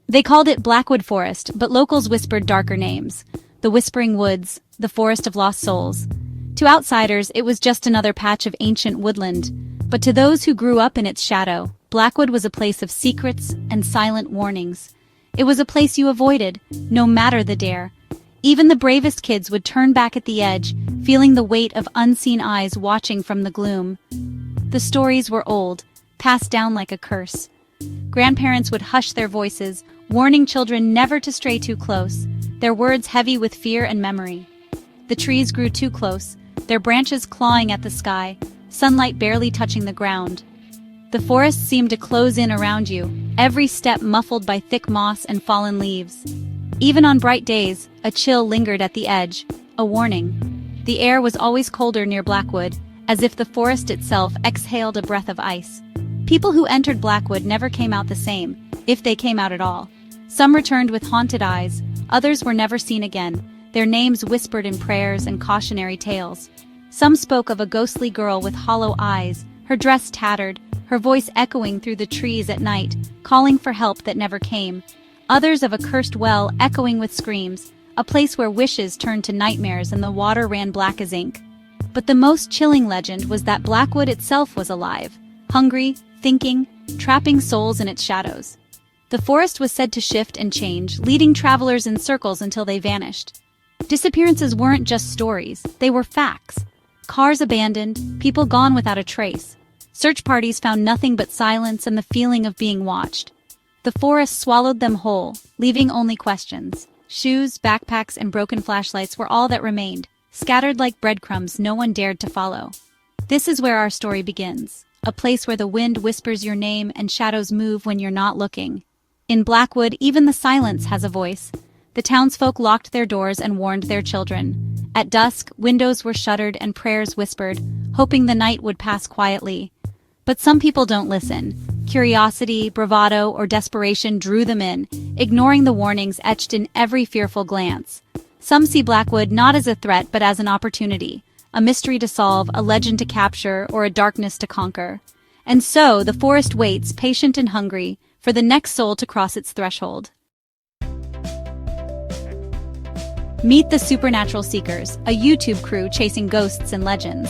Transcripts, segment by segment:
They called it Blackwood Forest, but locals whispered darker names. The Whispering Woods, the Forest of Lost Souls. To outsiders, it was just another patch of ancient woodland, but to those who grew up in its shadow, Blackwood was a place of secrets and silent warnings. It was a place you avoided, no matter the dare. Even the bravest kids would turn back at the edge, feeling the weight of unseen eyes watching from the gloom. The stories were old, passed down like a curse. Grandparents would hush their voices, warning children never to stray too close, their words heavy with fear and memory. The trees grew too close, their branches clawing at the sky, sunlight barely touching the ground. The forest seemed to close in around you, every step muffled by thick moss and fallen leaves. Even on bright days, a chill lingered at the edge, a warning. The air was always colder near Blackwood, as if the forest itself exhaled a breath of ice. People who entered Blackwood never came out the same, if they came out at all. Some returned with haunted eyes, others were never seen again, their names whispered in prayers and cautionary tales. Some spoke of a ghostly girl with hollow eyes, her dress tattered, her voice echoing through the trees at night, calling for help that never came. Others of a cursed well echoing with screams, a place where wishes turned to nightmares and the water ran black as ink. But the most chilling legend was that Blackwood itself was alive, hungry, thinking, trapping souls in its shadows. The forest was said to shift and change, leading travelers in circles until they vanished. Disappearances weren't just stories, they were facts. Cars abandoned, people gone without a trace. Search parties found nothing but silence and the feeling of being watched. The forest swallowed them whole, leaving only questions. Shoes, backpacks, and broken flashlights were all that remained, scattered like breadcrumbs no one dared to follow. This is where our story begins, a place where the wind whispers your name and shadows move when you're not looking. In Blackwood, even the silence has a voice. The townsfolk locked their doors and warned their children. At dusk, windows were shuttered and prayers whispered, hoping the night would pass quietly. But some people don't listen. Curiosity, bravado, or desperation drew them in, ignoring the warnings etched in every fearful glance. Some see Blackwood not as a threat but as an opportunity, a mystery to solve, a legend to capture, or a darkness to conquer. And so, the forest waits, patient and hungry, for the next soul to cross its threshold. Meet the Supernatural Seekers, a YouTube crew chasing ghosts and legends.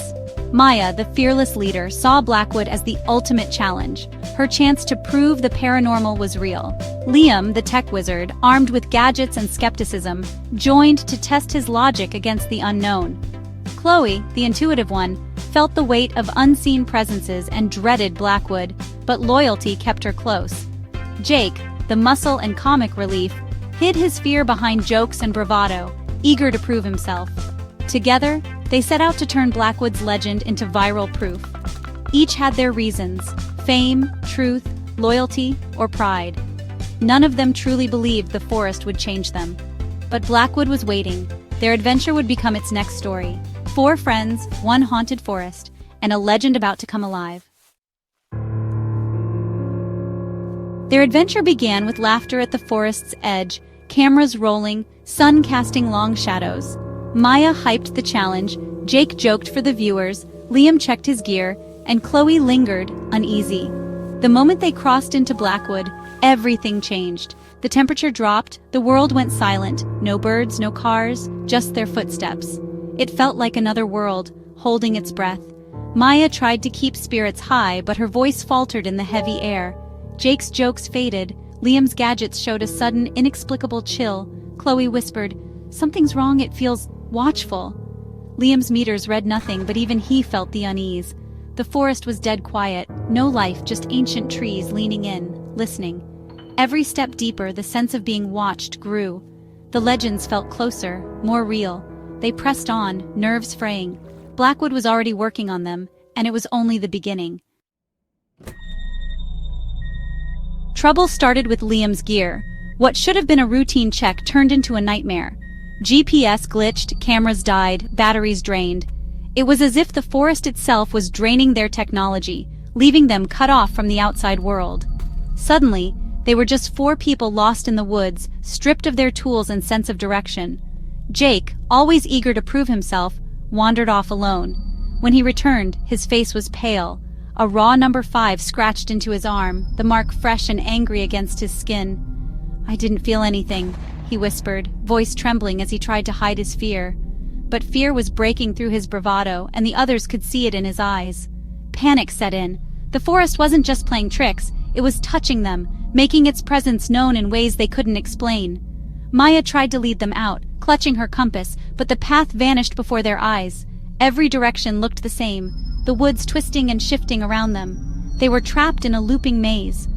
Maya, the fearless leader, saw Blackwood as the ultimate challenge, her chance to prove the paranormal was real. Liam, the tech wizard, armed with gadgets and skepticism, joined to test his logic against the unknown. Chloe, the intuitive one, felt the weight of unseen presences and dreaded Blackwood, but loyalty kept her close. Jake, the muscle and comic relief, hid his fear behind jokes and bravado, eager to prove himself. Together, they set out to turn Blackwood's legend into viral proof. Each had their reasons: fame, truth, loyalty, or pride. None of them truly believed the forest would change them. But Blackwood was waiting. Their adventure would become its next story. 4 friends, 1 haunted forest, and a legend about to come alive. Their adventure began with laughter at the forest's edge, cameras rolling, sun casting long shadows. Maya hyped the challenge, Jake joked for the viewers, Liam checked his gear, and Chloe lingered, uneasy. The moment they crossed into Blackwood, everything changed. The temperature dropped, the world went silent, no birds, no cars, just their footsteps. It felt like another world, holding its breath. Maya tried to keep spirits high, but her voice faltered in the heavy air. Jake's jokes faded, Liam's gadgets showed a sudden, inexplicable chill. Chloe whispered, "Something's wrong, it feels watchful." Liam's meters read nothing, but even he felt the unease. The forest was dead quiet, no life, just ancient trees leaning in, listening. Every step deeper, the sense of being watched grew. The legends felt closer, more real. They pressed on, nerves fraying. Blackwood was already working on them, and it was only the beginning. Trouble started with Liam's gear. What should have been a routine check turned into a nightmare. GPS glitched, cameras died, batteries drained. It was as if the forest itself was draining their technology, leaving them cut off from the outside world. Suddenly, they were just 4 people lost in the woods, stripped of their tools and sense of direction. Jake, always eager to prove himself, wandered off alone. When he returned, his face was pale. A raw number 5 scratched into his arm, the mark fresh and angry against his skin. "I didn't feel anything," he whispered, voice trembling as he tried to hide his fear. But fear was breaking through his bravado, and the others could see it in his eyes. Panic set in. The forest wasn't just playing tricks, it was touching them, making its presence known in ways they couldn't explain. Maya tried to lead them out, clutching her compass, but the path vanished before their eyes. Every direction looked the same, the woods twisting and shifting around them. They were trapped in a looping maze.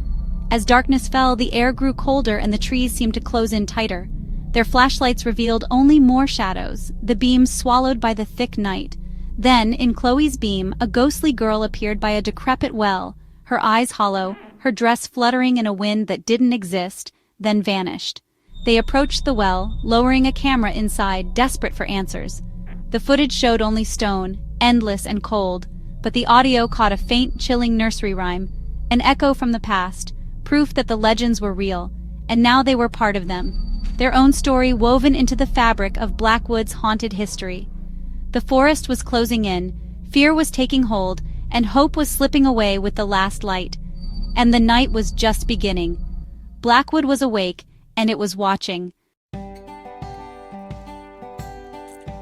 As darkness fell, the air grew colder and the trees seemed to close in tighter. Their flashlights revealed only more shadows, the beams swallowed by the thick night. Then, in Chloe's beam, a ghostly girl appeared by a decrepit well, her eyes hollow, her dress fluttering in a wind that didn't exist, then vanished. They approached the well, lowering a camera inside, desperate for answers. The footage showed only stone, endless and cold, but the audio caught a faint, chilling nursery rhyme, an echo from the past, proof that the legends were real, and now they were part of them, their own story woven into the fabric of Blackwood's haunted history. The forest was closing in, fear was taking hold, and hope was slipping away with the last light. And the night was just beginning. Blackwood was awake, and it was watching.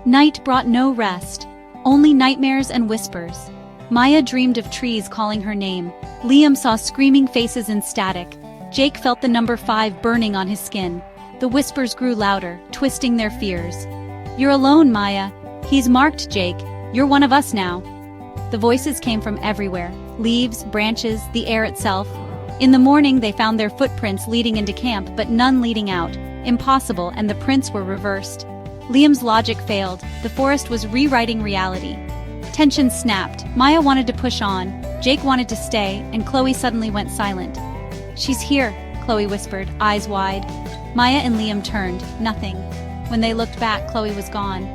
Night brought no rest, only nightmares and whispers. Maya dreamed of trees calling her name. Liam saw screaming faces in static. Jake felt the number 5 burning on his skin. The whispers grew louder, twisting their fears. "You're alone, Maya. He's marked, Jake. You're one of us now." The voices came from everywhere. Leaves, branches, the air itself. In the morning, they found their footprints leading into camp, but none leading out. Impossible, and the prints were reversed. Liam's logic failed. The forest was rewriting reality. Tension snapped. Maya wanted to push on. Jake wanted to stay, and Chloe suddenly went silent. "She's here," Chloe whispered, eyes wide. Maya and Liam turned. Nothing. When they looked back, Chloe was gone.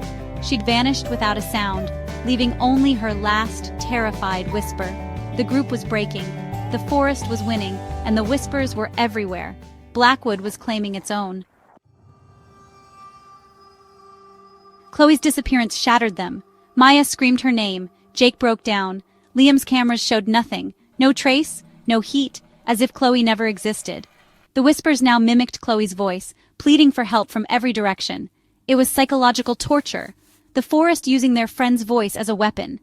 She'd vanished without a sound, leaving only her last, terrified whisper. The group was breaking. The forest was winning, and the whispers were everywhere. Blackwood was claiming its own. Chloe's disappearance shattered them. Maya screamed her name. Jake broke down. Liam's cameras showed nothing. No trace, no heat, as if Chloe never existed. The whispers now mimicked Chloe's voice, pleading for help from every direction. It was psychological torture, the forest using their friend's voice as a weapon.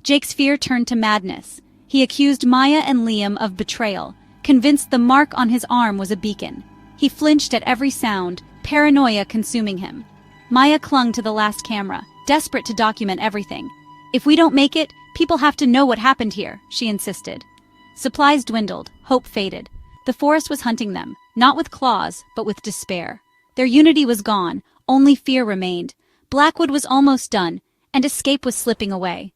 Jake's fear turned to madness. He accused Maya and Liam of betrayal, convinced the mark on his arm was a beacon. He flinched at every sound, paranoia consuming him. Maya clung to the last camera, desperate to document everything. "If we don't make it, people have to know what happened here," she insisted. Supplies dwindled, hope faded. The forest was hunting them, not with claws, but with despair. Their unity was gone, only fear remained. Blackwood was almost done, and escape was slipping away.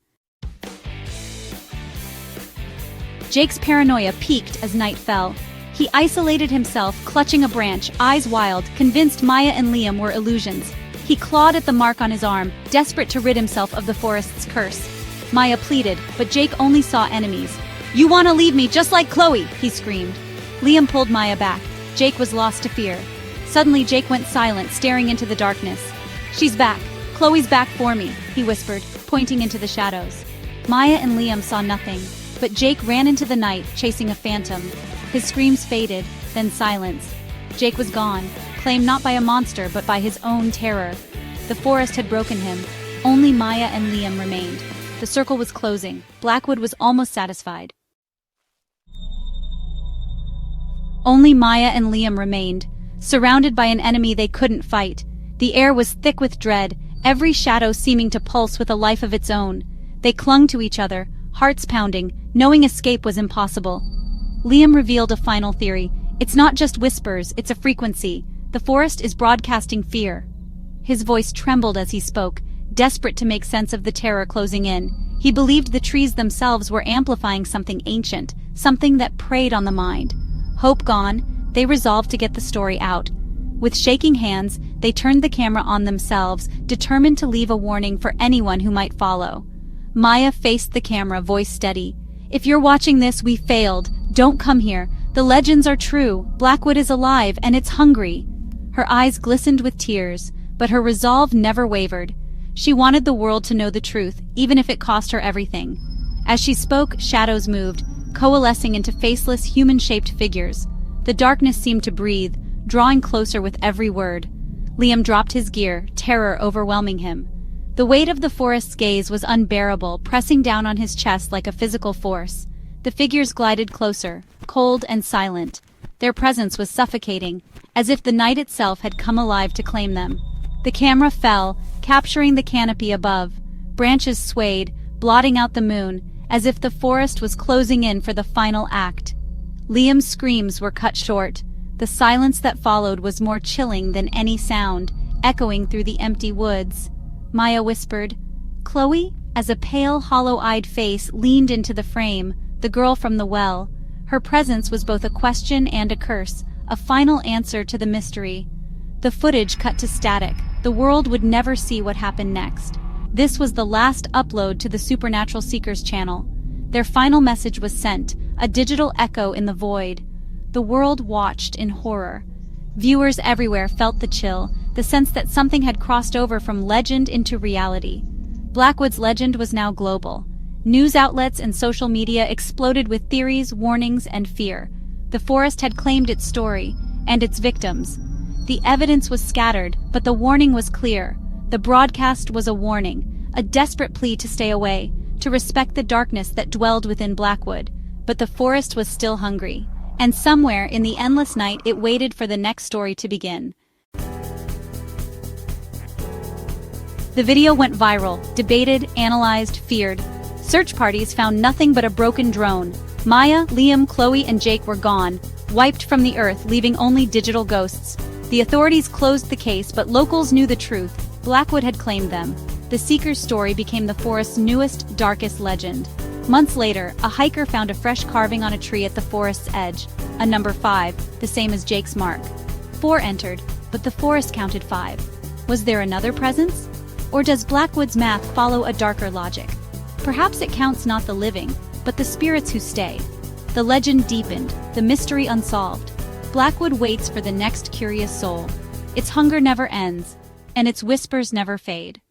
Jake's paranoia peaked as night fell. He isolated himself, clutching a branch, eyes wild, convinced Maya and Liam were illusions. He clawed at the mark on his arm, desperate to rid himself of the forest's curse. Maya pleaded, but Jake only saw enemies. "You want to leave me just like Chloe," he screamed. Liam pulled Maya back. Jake was lost to fear. Suddenly Jake went silent, staring into the darkness. "She's back. Chloe's back for me," he whispered, pointing into the shadows. Maya and Liam saw nothing, but Jake ran into the night, chasing a phantom. His screams faded, then silence. Jake was gone, claimed not by a monster but by his own terror. The forest had broken him. Only Maya and Liam remained. The circle was closing. Blackwood was almost satisfied. Only Maya and Liam remained, surrounded by an enemy they couldn't fight. The air was thick with dread, every shadow seeming to pulse with a life of its own. They clung to each other, hearts pounding, knowing escape was impossible. Liam revealed a final theory. "It's not just whispers, it's a frequency. The forest is broadcasting fear." His voice trembled as he spoke, desperate to make sense of the terror closing in. He believed the trees themselves were amplifying something ancient, something that preyed on the mind. Hope gone, they resolved to get the story out. With shaking hands, they turned the camera on themselves, determined to leave a warning for anyone who might follow. Maya faced the camera, voice steady. "If you're watching this, we failed. Don't come here. The legends are true. Blackwood is alive, and it's hungry." Her eyes glistened with tears, but her resolve never wavered. She wanted the world to know the truth, even if it cost her everything. As she spoke, shadows moved, coalescing into faceless, human-shaped figures. The darkness seemed to breathe, drawing closer with every word. Liam dropped his gear, terror overwhelming him. The weight of the forest's gaze was unbearable, pressing down on his chest like a physical force. The figures glided closer, cold and silent. Their presence was suffocating, as if the night itself had come alive to claim them. The camera fell, capturing the canopy above. Branches swayed, blotting out the moon, as if the forest was closing in for the final act. Liam's screams were cut short. The silence that followed was more chilling than any sound, echoing through the empty woods. Maya whispered, "Chloe?" As a pale, hollow-eyed face leaned into the frame, the girl from the well. Her presence was both a question and a curse, a final answer to the mystery. The footage cut to static. The world would never see what happened next. This was the last upload to the Supernatural Seekers channel. Their final message was sent, a digital echo in the void. The world watched in horror. Viewers everywhere felt the chill, the sense that something had crossed over from legend into reality. Blackwood's legend was now global. News outlets and social media exploded with theories, warnings, and fear. The forest had claimed its story, and its victims. The evidence was scattered, but the warning was clear. The broadcast was a warning, a desperate plea to stay away, to respect the darkness that dwelled within Blackwood. But the forest was still hungry, and somewhere in the endless night it waited for the next story to begin. The video went viral, debated, analyzed, feared. Search parties found nothing but a broken drone. Maya, Liam, Chloe, and Jake were gone, wiped from the earth, leaving only digital ghosts. The authorities closed the case, but locals knew the truth. Blackwood had claimed them. The Seeker's story became the forest's newest, darkest legend. Months later, a hiker found a fresh carving on a tree at the forest's edge, a number 5, the same as Jake's mark. 4 entered, but the forest counted 5. Was there another presence? Or does Blackwood's math follow a darker logic? Perhaps it counts not the living, but the spirits who stay. The legend deepened, the mystery unsolved. Blackwood waits for the next curious soul. Its hunger never ends, and its whispers never fade.